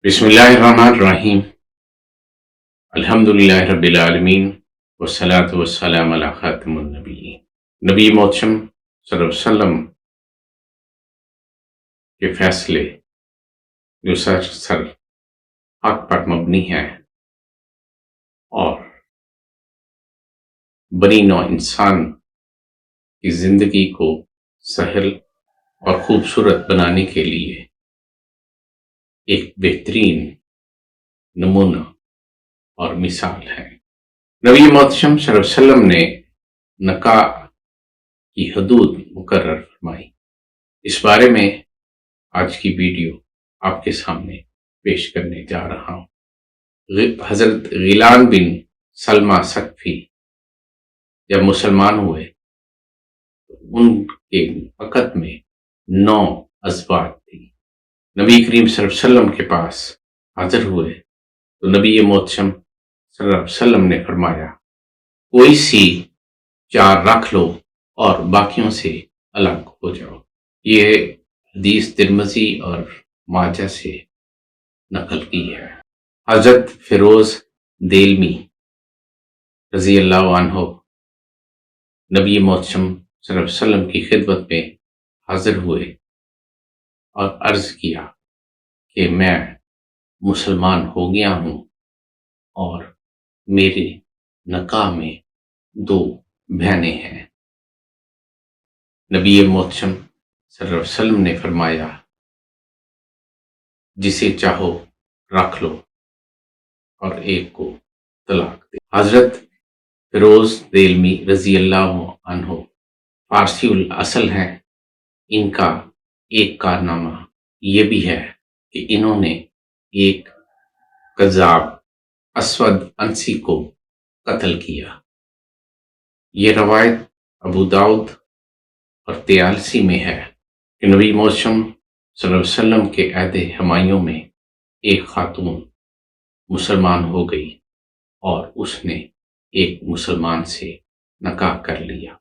بسم اللہ الرحمن الرحیم الحمدللہ رب العالمین والصلاة والسلام علی خاتم النبیین نبی محتشم صلی اللہ علیہ وسلم کے فیصلے جو سراسر حق پر مبنی ہیں اور بنی نوع انسان کی زندگی کو سہل اور خوبصورت بنانے کے لیے ایک بہترین نمونہ اور مثال ہے۔ نبی محتشم صلی اللہ علیہ وسلم نے نکاح کی حدود مقرر فرمائی۔ اس بارے میں آج کی ویڈیو آپ کے سامنے پیش کرنے جا رہا ہوں۔ حضرت غیلان بن سلمہ ثقفی جب مسلمان ہوئے ان کے وقت میں 9 ازواج تھی۔ نبی کریم صلی اللہ علیہ وسلم کے پاس حاضر ہوئے تو نبی محتشم صلی اللہ علیہ وسلم نے فرمایا کوئی سی 4 رکھ لو اور باقیوں سے الگ ہو جاؤ۔ یہ حدیث ترمذی اور ماجہ سے نقل کی ہے۔ حضرت فیروز دیلمی رضی اللہ عنہ نبی محتشم صلی اللہ علیہ وسلم کی خدمت میں حاضر ہوئے اور عرض کیا کہ میں مسلمان ہو گیا ہوں اور میرے نکاح میں 2 بہنیں ہیں۔ نبی محتشم صلی اللہ علیہ وسلم نے فرمایا جسے چاہو رکھ لو اور ایک کو طلاق دے۔ حضرت فیروز دیلمی رضی اللہ عنہ فارسی الاصل ہیں۔ ان کا ایک کارنامہ یہ بھی ہے کہ انہوں نے ایک قذاب اسود انسی کو قتل کیا۔ یہ روایت ابو داؤد اور طیالسی میں ہے کہ نبی محتشم صلی اللہ علیہ وسلم کے عہد ہمایوں میں ایک خاتون مسلمان ہو گئی اور اس نے ایک مسلمان سے نکاح کر لیا۔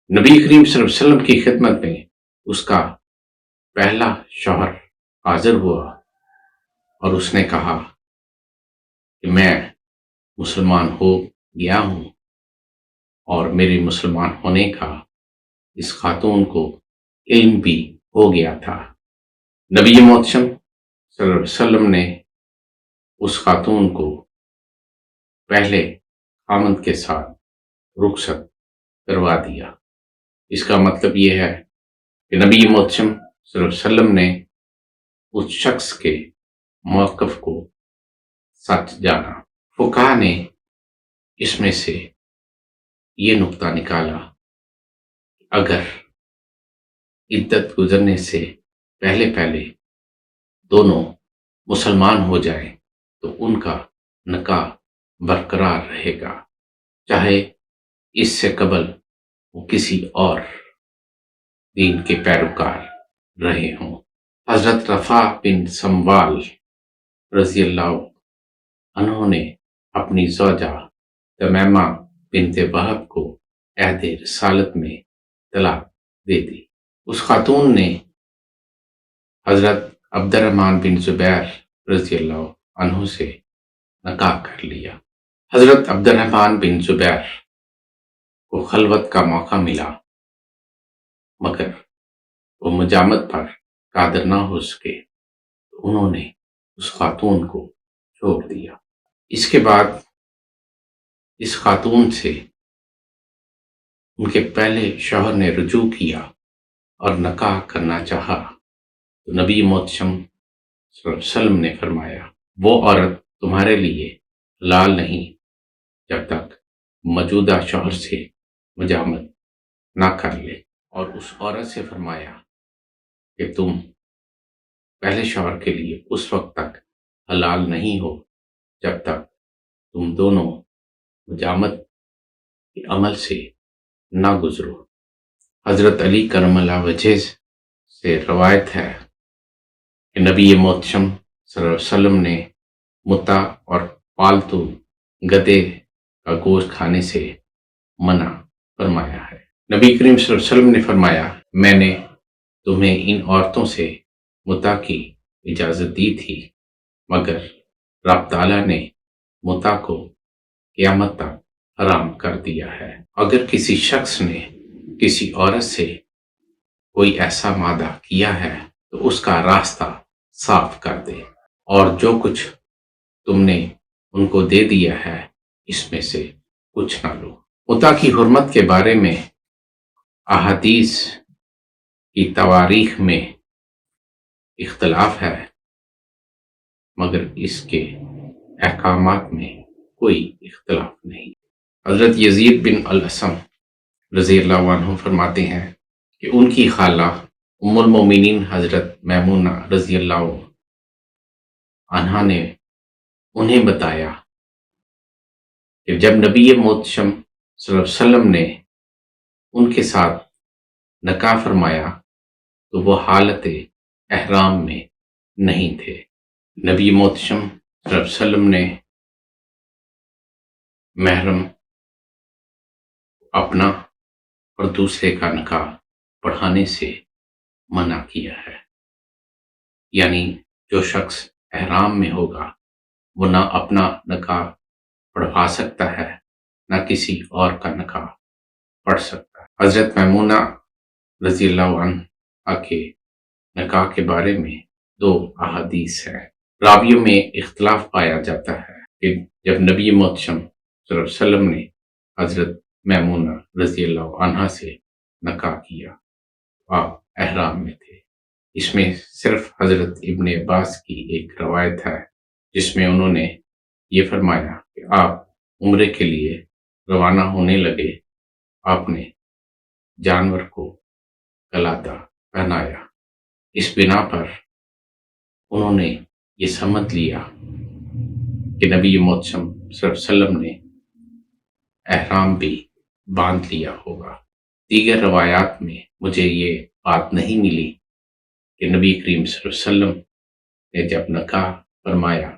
نبی کریم صلی اللہ علیہ وسلم کی خدمت میں اس کا پہلا شوہر حاضر ہوا اور اس نے کہا کہ میں مسلمان ہو گیا ہوں اور میرے مسلمان ہونے کا اس خاتون کو علم بھی ہو گیا تھا۔ نبی محتشم صلی اللہ علیہ وسلم نے اس خاتون کو پہلے خامند کے ساتھ رخصت کروا دیا۔ اس کا مطلب یہ ہے کہ نبی محتشم صلی اللہ علیہ وسلم نے اس شخص کے موقف کو سچ جانا۔ فقہا نے اس میں سے یہ نقطہ نکالا کہ اگر عدت گزرنے سے پہلے دونوں مسلمان ہو جائیں تو ان کا نکاح برقرار رہے گا، چاہے اس سے قبل وہ کسی اور دین کے پیروکار رہے ہوں۔ حضرت رفاع بن سموال رضی اللہ عنہ نے اپنی زوجہ تمیمہ بنت وہب کو عہد رسالت میں طلاق دے دی۔ اس خاتون نے حضرت عبد الرحمن بن زبیر رضی اللہ عنہ سے نکاح کر لیا۔ حضرت عبد الرحمن بن زبیر کو خلوت کا موقع ملا مگر وہ مجامت پر قادر نہ ہو سکے تو انہوں نے اس خاتون کو چھوڑ دیا۔ اس کے بعد اس خاتون سے ان کے پہلے شوہر نے رجوع کیا اور نکاح کرنا چاہا تو نبی محتشم صلی اللہ علیہ وسلم نے فرمایا وہ عورت تمہارے لیے حلال نہیں جب تک موجودہ شوہر سے مجامت نہ کر لے، اور اس عورت سے فرمایا کہ تم پہلے شوہر کے لیے اس وقت تک حلال نہیں ہو جب تک تم دونوں مجامت کے عمل سے نہ گزرو۔ حضرت علی کرم اللہ وجہ سے روایت ہے کہ نبی محتشم صلی اللہ علیہ وسلم نے متع اور پالتو گدے کا گوشت کھانے سے منع فرمایا ہے۔ نبی کریم صلی اللہ علیہ وسلم نے فرمایا میں نے تمہیں ان عورتوں سے متع کی اجازت دی تھی مگر رب تعالیٰ نے متع کو قیامت تک حرام کر دیا ہے۔ اگر کسی شخص نے کسی عورت سے کوئی ایسا معاہدہ کیا ہے تو اس کا راستہ صاف کر دے، اور جو کچھ تم نے ان کو دے دیا ہے اس میں سے کچھ نہ لو۔ متع کی حرمت کے بارے میں احادیث کی تواریخ میں اختلاف ہے، مگر اس کے احکامات میں کوئی اختلاف نہیں۔ حضرت یزید بن الاسم رضی اللہ عنہ فرماتے ہیں کہ ان کی خالہ ام المومنین حضرت میمونہ رضی اللہ عنہا نے انہیں بتایا کہ جب نبی محتشم صلی اللہ علیہ وسلم نے ان کے ساتھ نکاح فرمایا تو وہ حالت احرام میں نہیں تھے۔ نبی محتشم صلی اللہ علیہ وسلم نے محرم اپنا اور دوسرے کا نکاح پڑھانے سے منع کیا ہے، یعنی جو شخص احرام میں ہوگا وہ نہ اپنا نکاح پڑھوا سکتا ہے نہ کسی اور کا نکاح پڑھ سکتا ہے۔ حضرت میمونہ رضی اللہ عنہ کے نکاح کے بارے میں 2 احادیث ہیں۔ راویوں میں اختلاف پایا جاتا ہے کہ جب نبی محتشم صلی اللہ علیہ وسلم نے حضرت میمونہ رضی اللہ عنہا سے نکاح کیا آپ احرام میں تھے۔ اس میں صرف حضرت ابن عباس کی ایک روایت ہے جس میں انہوں نے یہ فرمایا کہ آپ عمرے کے لیے روانہ ہونے لگے، آپ نے جانور کو قلادہ پہنایا۔ اس بنا پر انہوں نے یہ سمجھ لیا کہ نبی محتشم صلی اللہ علیہ وسلم نے احرام بھی باندھ لیا ہوگا۔ دیگر روایات میں مجھے یہ بات نہیں ملی کہ نبی کریم صلی اللہ علیہ وسلم نے جب نکاح فرمایا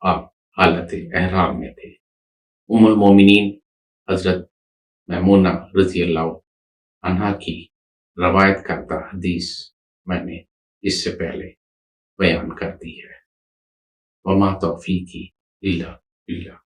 آپ حالت احرام میں تھے۔ ام المومنین حضرت میمونہ رضی اللہ عنہا کی روایت کردہ حدیث میں نے اس سے پہلے بیان کر دی ہے۔ وما توفیقی الا باللہ۔